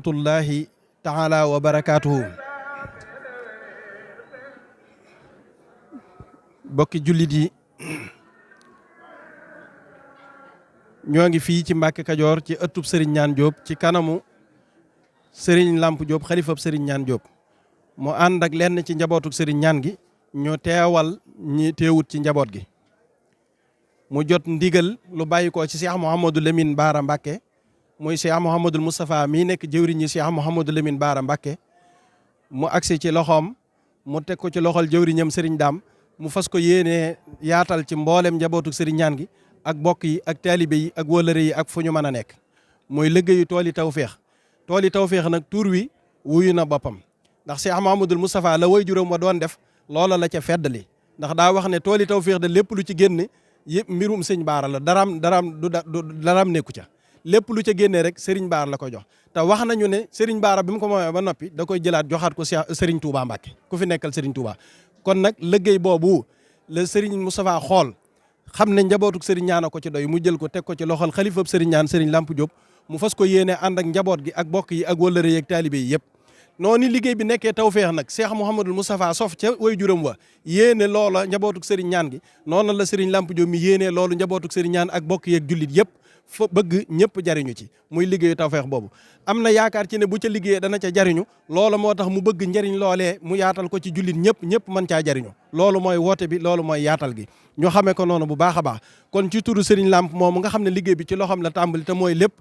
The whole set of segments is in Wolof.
rahmatullahi taala wa barakaatuhu. bokki jullit yi ñoo ngi fii ci Mbàkke Kajoor ci ëttub Serigne Ñaan Diop ci kanamu Serigne Lamp Diop xalifab Serigne Ñaan Diop mu ànd ak lenn ci njabootuk Serigne Ñaan gi ñoo teewal ñi teewut ci njaboot gi mu jot ndigal lu bàyyi ko ci Cheikh Mouhamadou Lamine Bara Mbacké muy Cheikh Mouhamadul Moustapha mii nekk jëwriñi Cheikh Mouhamadou Lamine Bara Mbacké mu agsi ci loxoom mu teg ko ci loxol jëwriñam Serigne Dame mu fas ko yéenee yaatal ci mboolem njabootuk Serigne Ñaan gi ak bokk yi ak taalibe yi ak wëllëre yi ak fu ñu mën a nekk mooy liggéeyu tooli tawféex nag tur wi wuyu na boppam ndax Cheikh Mouhamadul Moustapha la way juróom wa doon def loola la ca feddali ndax daa wax ne tooli tawféex de lépp lu ci génn yëpp mbirum sëñ Baara la daraam nekku ca lépp lu ca génnee rek Serigne Baara la ko jox te wax nañu ne Serigne Baara bi mu ko moomee ba noppi da koy jëlaat joxaat ko Serigne Touba Mbacké ku fi nekkal Serigne Touba kon nag liggéey boobu la Serigne Moustapha xool xam ne njabootuk Serigne Ñaan ko ci doy mu jël ko teg ko ci loxol xalifab Serigne Ñaan Serigne Lamp Diop mu fas ko yéene ànd ak njaboot gi ak bokk yi ak wëllëre yi ak taalibe yi yëpp noonu liggéey bi nekkee tawféex nag Cheikh Mouhamadul Moustapha sof ca way juram wa yéene loola njabootuk Serigne Ñaan gi noonu la Serigne Lamp Diop mi yéene loolu njabootuk Serigne Ñaan ak bokk yi ak jullit yëpp fa bëgg ñëpp jariñu ci muy liggéeyu tawféex boobu am na yaakaar ci ne bu ca liggéeyee dana ca jariñu loola moo tax mu bëgg njariñ loolee mu yaatal ko ci jullit ñëpp mën caa jariñu loolu mooy woote bi loolu mooy yaatal gi ñu xamee ko noonu bu baax a baax kon ci turu Serigne Lamp moomu nga xam ne liggéey bi ci loxoom la tàmbali te mooy lépp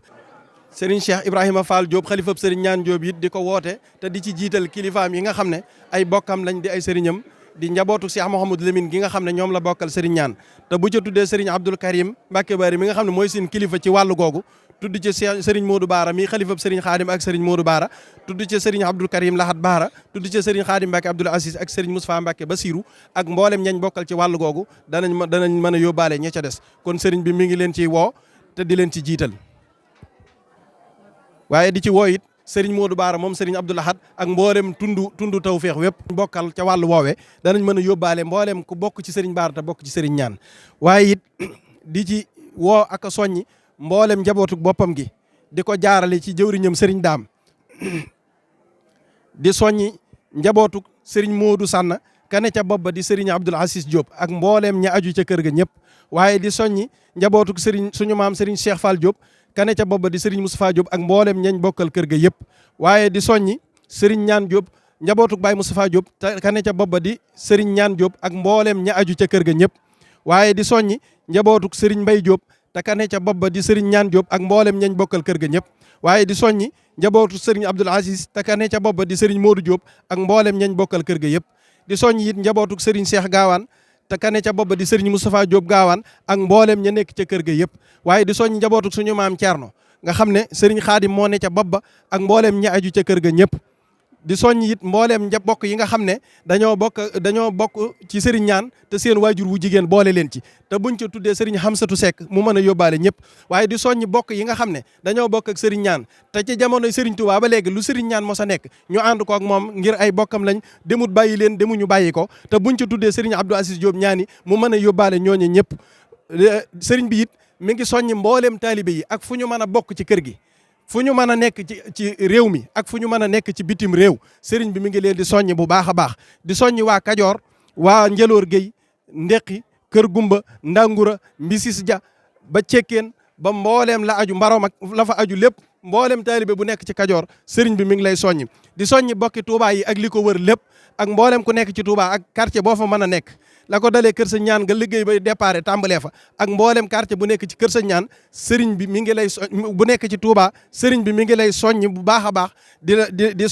Serigne Cheikh Ibrahima Fall Diop xalifab Serigne Ñaan Diop it di ko woote te di ci jiital kilifaam yi nga xam ne ay bokkam lañ di ay sëriñam di njabootu Cheikh Mouhamadou Lamine gi nga xam ne ñoom la bokkal Serigne Ñaan te bu ca tuddee Serigne Abdoul Karim Mbacké Bari mi nga xam ne mooy seen kilifa ci wàllu googu tudd ci Serigne Modou Baara mi xalifab Serigne Khadim ak Serigne Modou Baara tudd ci Serigne Abdoul Karim Lahat Baara tudd ci Serigne Khadim Mbacké Abdoul Aziz ak Serigne Moustapha Mbacké Basirou ak mboolem ñañ bokkal ci wàllu googu danañ mën a yóbbaale ña ca des kon Serigne bi mi ngi leen ciy woo te di leen ci jiital waaye di ci woo it Serigne Modou Baara moom Serigne Abdou Lahad ak mboolem tundu tawféex wépp bokkal ca wàllu woowee danañ mën a yóbbaale mboolem ku bokk ci Serigne Baara te bokk ci Serigne Ñaan waaye it di ci woo ak a soññi mboolem njabootuk boppam gi di ko jaarale ci jëwriñam Serigne Dame di soññi njabootuk Serigne Modou Sanna kane ca bopp ba di Serigne Abdoul Aziz Diop ak mboolem ña aju ca kër ga ñëpp waaye di soññi njabootuk Serigne suñu maam Serigne Cheikh Fall Diop kane ca bopp ba di Serigne Moustapha Diop ak mboolem ñañ bokkal kër ga yëpp waaye di soññi Serigne Ñaan Diop njabootuk Baye Moustapha Diop te kane ca bopp ba di Serigne Ñaan Diop ak mboolem ña aju ca kër ga ñëpp waaye di soññi njabootuk Serigne Mbaye Diop te kane ca bopp ba di Serigne Ñaan Diop ak mboolem ñañ bokkal kër ga ñëpp waaye di soññi njabootuk Serigne Abdoul Aziz te kane ca bopp ba di Serigne Modou Diop ak mboolem ñañ bokkal kër ga yëpp di soññi it njabootuk Serigne Cheikh Gaawaan te kane ca bopp ba di Serigne Moustapha Diop Gaawaan ak mboolem ña nekk ca kër ga yëpp waaye di soññi njabootuk suñu maam Thierno nga xam ne Serigne Khadim moo ne ca bopp ba ak mboolem ña aju ca kër ga ñëpp di soññ it mboolem bokk yi nga xam ne dañoo bokk ci Serigne Ñaan te seen waajur wu jigéen boole leen ci te buñ ca tuddee Serigne Hamsatou Seck mu mën a yóbbaale ñëpp waaye di soññ bokk yi nga xam ne dañoo bokk ak Serigne Ñaan te ci jamonoy Serigne Touba ba léegi lu Serigne Ñaan mos a nekk ñu ànd ko ak moom ngir ay bokkam lañ demut bàyyi leen demuñu bàyyi ko te buñ ca tuddee Serigne Abdou Aziz Diop ñaani mu mën a yóbbaale ñooñu ñëpp Serigne bi it mi ngi soññi mboolem taalibe yi ak fu ñu mën a bokk ci kër gi fu ñu mën a nekk ci réew mi ak fu ñu mën a nekk ci bitim réew Serigne bi mi ngi leen di soññi bu baax a baax di soññi waa Kajoor waa Njëloor Géy Ndeqi Kër Gumba Ndangura Mbisis Ja ba Cekkeen ba mbooleem la aju Mbarom ak la fa aju lépp mboolem taalibe bu nekk ci Kajoor Serigne bi mi ngi lay soññi di soññi bokki Touba yi ak li ko wër lépp ak mboolem ku nekk ci Touba ak quartier boo fa mën a nekk la ko dalee Kër Sa Ñaan nga liggéey bay déparé tàmbalee fa ak mboolem quartier bu nekk ci Kër Sa Ñaan Serigne bi mi ngi lay bu nekk ci Touba Serigne bi mi ngi lay soññ bu baax a baax di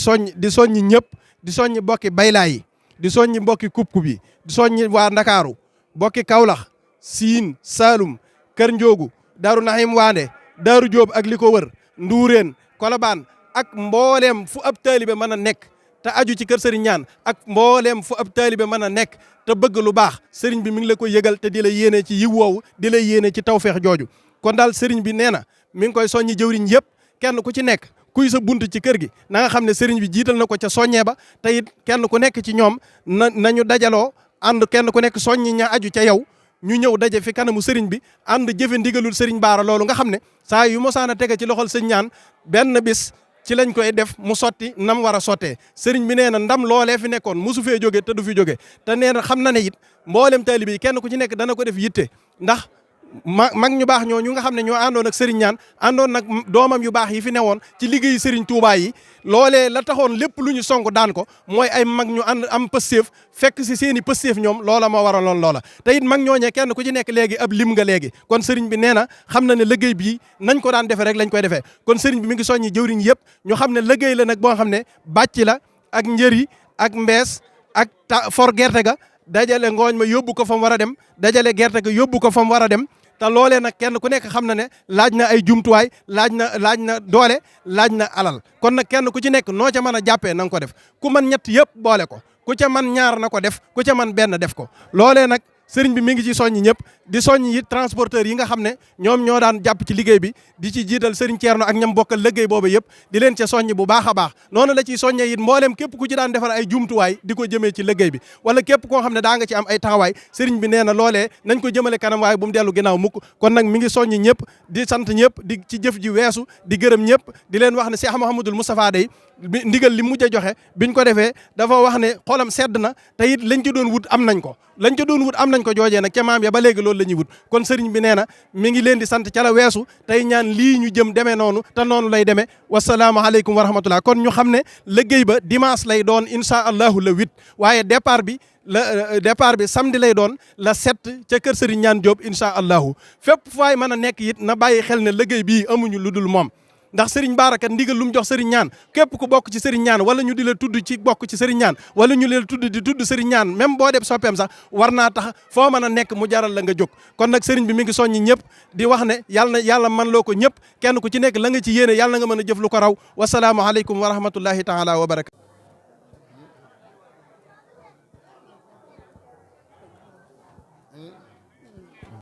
soññi ñëpp di soññi bokki Baylaay yi di soññi mbokki Kubkub yi di soññi waa Ndakaaru bokki Kaolack Siin Saalum Kër Njoogu Daaru Naxim Waande Daaru Jóob ak li ko wër Nduureen Kolobaan ak mboolem fu ab taalibe mën a nekk te aju ci kër Serigne Ñaan ak mboolem fu ab taalibe mën a nekk te bëgg lu baax Serigne bi mi ngi la koy yëgal te di la yéene ci yiw woowu di la yéene ci tawfeex jooju kon daal Serigne bi nee na mi ngi koy soññi jëwriñ yëpp kenn ku ci nekk kuy sa bunt ci kër gi na nga xam ne Serigne bi jiital na ko ca soññee ba te it kenn ku nekk ci ñoom nañu dajaloo ànd kenn ku nekk soññi ña aju ca yow ñu ñëw daje fi kanamu Serigne bi ànd jëfe ndigalul Serigne Baara loolu nga xam ne saa yu mosaan a tege ci loxol sëñ Ñaan benn bis ci lañ koy def mu sotti nam war a sottee sëriñ bi nee na ndam loolee fi nekkoon mosu fee jóge te du fi jóge te nee na xam na ne it mboolem taalibe yi kenn ku ci nekk dana ko def yitte ndax mag ñu baax ñoo ñu nga xam ne ñoo àndoon ak Serigne Niane àndoon nag doomam yu baax yi fi newoon ci liggéeyu Serigne Touba yi loolee la taxoon lépp lu ñu song daan ko mooy ay mag ñu ànd am pësteef fekk si seen i pësteef ñoom loola moo waraloon loola te it mag ñooñee kenn ku ci nekk léegi ab lim nga léegi kon Serigne bi nee na xam na ne liggéey bii nañ ko daan defee rek lañ koy defee kon Serigne bi mi ngi soññi jëwriñ yëpp ñu xam ne liggéey la nag boo xam ne bàcc la ak njëri ak mbees ak for gerte ga dajale ngooñ ma yóbbu ko fa mu war a dem dajale gerte ga yóbbu ko fa mu war a dem te loolee nag kenn ku nekk xam na ne laaj na ay jumtuwaay laaj na doole laaj na alal kon nag kenn ku ci nekk noo ca mën a jàppee na nga ko def ku man ñett yëpp boole ko ku ca man ñaar na ko def ku ca man benn def ko loolee nag sëriñ bi mi ngi ci soññi ñëpp di soññi it transporteur yi nga xam ne ñoom ñoo daan jàpp ci liggéey bi di ci jiital sëriñ Thierno ak ñam bokkal liggéey boobu yëpp di leen ca soññi bu baax a baax noonu la ciy soññee it mbooleem képp ku ci daan defar ay jumtuwaay di ko jëmee ci liggéey bi wala képp koo xam ne daa nga ci am ay taxawaay sëriñ bi nee na loolee nañ ko jëmale kanam waaye bu mu dellu ginnaaw mukk kon nag mi ngi soññi ñëpp di sant ñëpp di ci jëf ji weesu di gërëm ñëpp di leen wax ne Cheikh Mouhamadoul Moustapha day ndigal li mujj a joxe biñ ko defee dafa wax ne xolam sedd na te it lañ ci doon wut am nañ ko lañ ca doon wut am nañ ko joojee nag ca maam ya ba léegi loolu la ñuy wut kon sëriñ bi nee na mi ngi leen di sant ca la weesu tey ñaan lii ñu jëm demee noonu te noonu lay demee wasalaamaaleykum wa rahmatullah kon ñu xam ne liggéey ba dimanche lay doon incha allahu le 8 waaye départ bi samedi lay doon la 7 ca kër sëriñ ñaan Diop incha allahu fépp faay mën a nekk it na bàyyi xel ne liggéey bii amuñu lu dul moom ndax Serigne Baraka ndigal lu mu jox Serigne Niane képp ku bokk ci Serigne Niane wala ñu di la tudd ci bokk ci Serigne Niane wala ñu di la tudd di tudd Serigne Niane même boo def soppeem sax war naa tax foo mën a nekk mu jaral la nga jóg kon nag Serigne bi mi ngi soññi ñëpp di wax ne yàlla man loo ko ñëpp kenn ku ci nekk la nga ci yéene yàlla na nga mën a jëf lu ko raw wasalaamualeykum wa rahmatullahi taala wa barakatu